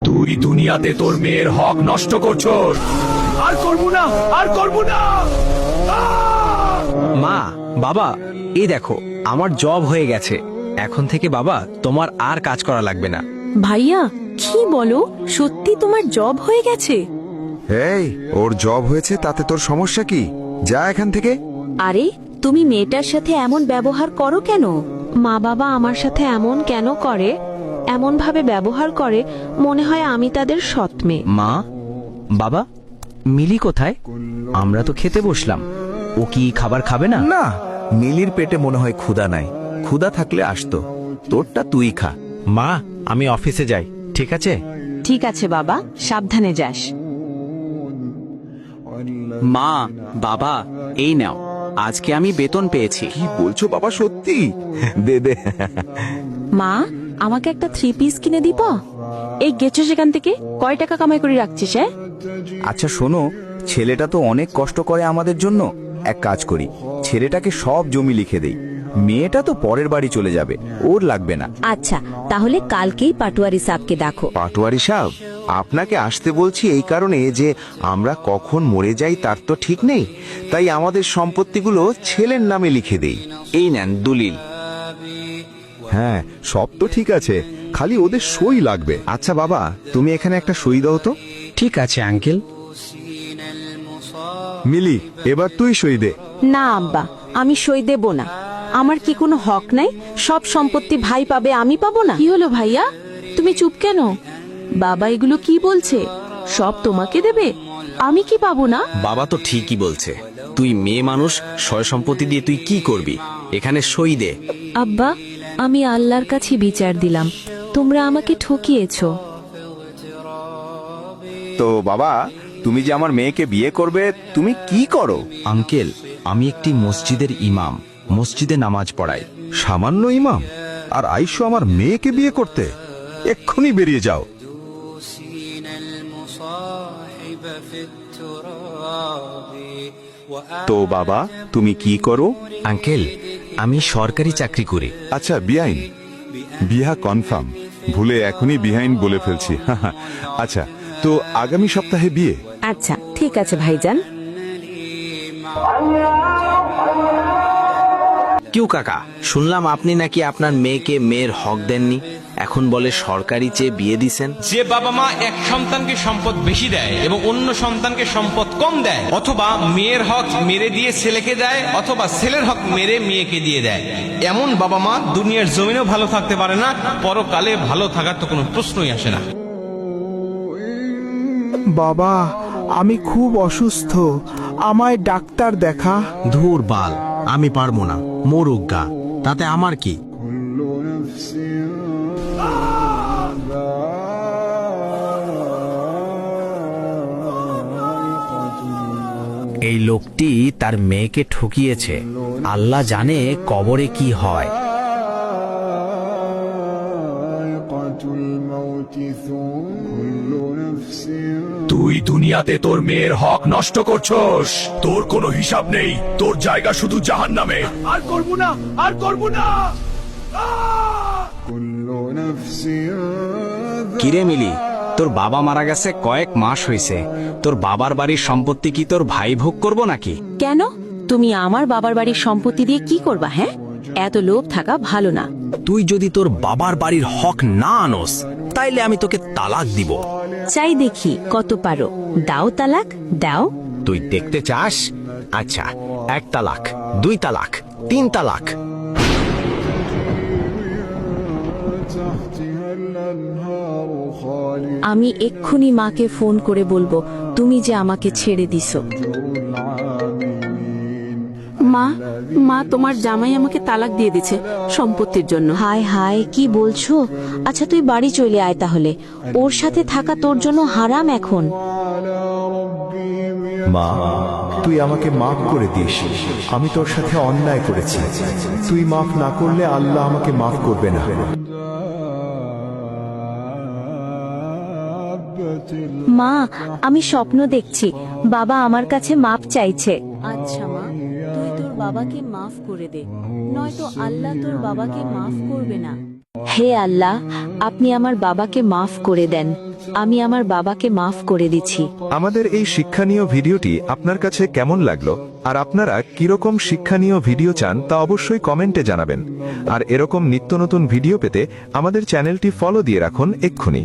তুই দুনিয়াতে তোর মেয়ের হক নষ্ট করছস। আর করব না, আর করব না। মা, বাবা, এই দেখো আমার জব হয়ে গেছে। এখন থেকে বাবা তোমার আর কাজ করা লাগবে না। ভাইয়া, কি বলো? সত্যি তোমার জব হয়ে গেছে? এই, ওর জব হয়েছে তাতে তোর সমস্যা কি? যা এখান থেকে। আরে, তুমি মেয়েটার সাথে এমন ব্যবহার করো কেন? মা বাবা আমার সাথে এমন কেন করে? এমন ভাবে ব্যবহার করে মনে হয় আমি তাদের সৎ মেয়ে। মা, বাবা, মিলি কোথায়? আমরা তো খেতে বসলাম। ও কি খাবার খাবে না? না, মিলির পেটে মনে হয় ক্ষুধা নাই। ক্ষুধা থাকলে আসতো। তোরটা তুই খা। মা, আমি অফিসে যাই, ঠিক আছে? ঠিক আছে বাবা, সাবধানে যাস। মা, বাবা, এই নাও, আজকে আমি বেতন পেয়েছি। কি বলছো বাবা, সত্যি? দে দে। মা, আমাকে একটা 3 পিস কিনে দিব? এই গেছো সেখান থেকে, কয় টাকা কামাই করে রাখছিস? আচ্ছা শোনো, ছেলেটা তো অনেক কষ্ট করে আমাদের জন্য। এক কাজ করি, ছেলেটাকে সব জমি লিখে দেই। মেয়েটা তো পরের বাড়ি চলে যাবে, ওর লাগবে না। আচ্ছা, তাহলে কালকেই পাটোয়ারি সাহেবকে দেখো। পাটোয়ারি সাহেব, আপনাকে আসতে বলছি এই কারণে যে আমরা কখন মরে যাই তার তো ঠিক নেই, তাই আমাদের সম্পত্তিগুলো ছেলের নামে লিখে দেই। এই নেন দলিল। হ্যাঁ, সব তো ঠিক আছে, খালি ওদের সই লাগবে। আচ্ছা বাবা, তুমি এখানে একটা সই দাও তো। ঠিক আছে আঙ্কেল। মিলি, এবার তুই সই দে। না আব্বা, আমি সই দেব না। আমার কি কোনো হক নাই? সব সম্পত্তি ভাই পাবে, আমি পাবো না? কি হলো ভাইয়া, তুমি চুপ কেন? বাবা এগুলো কি বলছে? সব তোমাকে দেবে, আমি কি পাবো না? বাবা তো ঠিকই বলছে। তুই মেয়ে মানুষ, সয় সম্পত্তি দিয়ে তুই কি করবি? এখানে সই দে। আব্বা, আমি আল্লাহর কাছে বিচার দিলাম, তোমরা আমাকে ঠকিয়েছো। তো বাবা, তুমি যে আমার মেয়েকে বিয়ে করবে, তুমি কি করো? আঙ্কেল, আমি একটি মসজিদের ইমাম, মসজিদে নামাজ পড়াই। সামান্য ইমাম, আর আইসো আমার মেয়েকে বিয়ে করতে? এক্ষুনি বেরিয়ে যাও। তো বাবা, তুমি কি করো? আঙ্কেল, আমি সরকারি চাকরি করি। আচ্ছা বিআইন, বিহা কনফার্ম। ভুলে এখনই বিহাইন বলে ফেলছি। আচ্ছা, তো আগামী সপ্তাহে বিয়ে? আচ্ছা ঠিক আছে ভাইজান। কিউ কাকা, শুনলাম আপনি নাকি আপনার মেয়েকে মেয়ের হক দেননি, এখন বলে সরকারি চেয়ে বিয়ে দিছেন। যে বাবা মা এক সন্তানকে সম্পদ বেশি দেয় এবং অন্য সন্তানকে সম্পদ কম দেয়, অথবা মেয়ের হক মেরে দিয়ে ছেলেকে দেয়, অথবা ছেলের হক মেরে মেয়েকে দিয়ে দেয়, এমন বাবা মা দুনিয়ার জমিনেও ভালো থাকতে পারে না, পরকালে ভালো থাকার তো কোনো প্রশ্নই আসে না। বাবা, আমি খুব অসুস্থ, আমায় ডাক্তার দেখা। ধুর বাল, আমি পারবো না, মোরুগা, তাতে আমার কি? এই লোকটি তার মেয়েকে ঠকিয়েছে। আল্লাহ জানে কবরে কি হয়। তুই দুনিয়াতে তোর মেয়ের হক নষ্ট করছস। তোর কোনো হিসাব নেই, তোর জায়গা শুধু জাহান্নামে। আর করব না, আর করব না। কিরে মিলি, তোর বাবা মারা গেছে কয়েক মাস হয়েছে, তোর বাবার বাড়ির সম্পত্তি কি তোর ভাই ভোগ করবো নাকি? কেন? তুমি আমার বাবার বাড়ির সম্পত্তি দিয়ে কি করবা? হ্যাঁ, এত লোভ থাকা ভালো না। তুই যদি তোর বাবার বাড়ির হক না আনোস, তাইলে আমি তোকে তালাক দিব। চাই দেখি কত পারো, দাও তালাক, দাও। তুই দেখতে চাস? আচ্ছা, 1 তালাক, 2 তালাক, 3 তালাক। আমি এক্ষুনি মাকে ফোন করে বলবো তুমি যে আমাকে ছেড়ে দিছো। মা, মা, তোমার জামাই আমাকে তালাক দিয়ে দিছে সম্পত্তির জন্য। হায় হায়, কি বলছো? আচ্ছা তুই বাড়ি চলে আয় তাহলে, ওর সাথে থাকা তোর জন্য হারাম এখন। মা, তুই আমাকে মাফ করে দিস। আমি তোর সাথে অন্যায় করেছি। তুই মাফ না করলে আল্লাহ আমাকে মাফ করবে না। মা, আমি স্বপ্ন দেখছি, বাবা আমার কাছে মাফ চাইছে। আচ্ছা মা, তুই তোর বাবাকে মাফ করে দে, নয়তো আল্লাহ তোর বাবাকে মাফ করবে না। হে আল্লাহ, আপনি আমার বাবাকে মাফ করে দেন। আমি আমার বাবাকে মাফ করে দিচ্ছি। আমাদের এই শিক্ষণীয় ভিডিওটি আপনার কাছে কেমন লাগলো আর আপনারা কিরকম শিক্ষণীয় ভিডিও চান তা অবশ্যই কমেন্টে জানাবেন। আর এরকম নিত্য নতুন ভিডিও পেতে আমাদের চ্যানেলটি ফলো দিয়ে রাখুন এক্ষুনি।